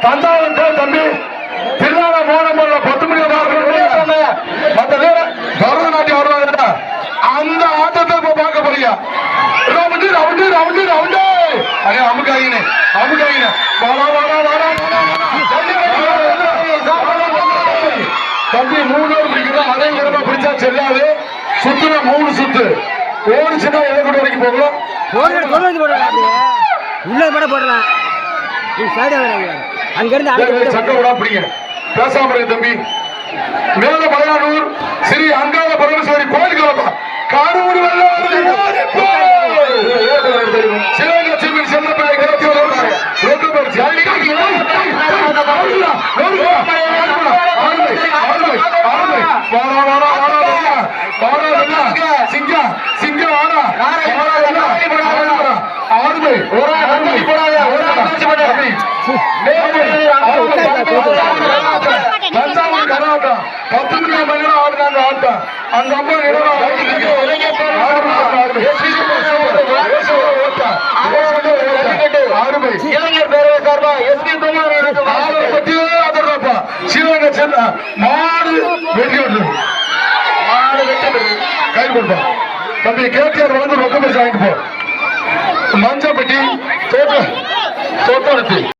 தஞ்சாவூர் தம்பி திருநாள மோனம்பல்ல 10 மணி மற்ற நேரம் பரதநாட்டியம் வருவாங்க. அந்த ஆட்டத்தை இப்ப பார்க்க போறீங்க. ரவுண்டு ரவுண்டு ரவுண்டு ரவுண்டு அடே அமுகாயினே அமுகாயினே வாடா வாடா வாடா தம்பி 3 ஓவர் பிடிக்கிறோம். அதே நேரமா பிடிச்சா செல்லாது. சுத்துன 3 சுத்து ஓடிச்சுன்னா எவ்வளவு வரைக்கும் போகலாம். உள்ள கூட போடலாம். சண்டை விடா பிடிங்க. பேசாம இருக்கு தம்பி. மேல மலையானூர் ஸ்ரீ அங்காள பரமேஸ்வரி கோயில் கலப்பா காரூர் சிவகட்சி செல்லப்பை கிடைச்சி சிங்கம் சிங்கம் ஆனா ஆறுமை தஞ்சாவூர் கர்நாடகம் 10 மணி நேரம் ஆடுறாங்க ஆட்டம். அந்த அம்மா இளைஞர் பேரவை சார்பா எஸ்பி குமார் பத்தியப்பா சிவகங்கை செல்ல மாடு வெற்றி மாடு வெற்றி கை கொடுப்பா தம்பி கேடிஆர் வளர்ந்து ரொக்க பரிசு வாங்கிட்டு போ. மஞ்சப்பட்டி தோட்டத்தி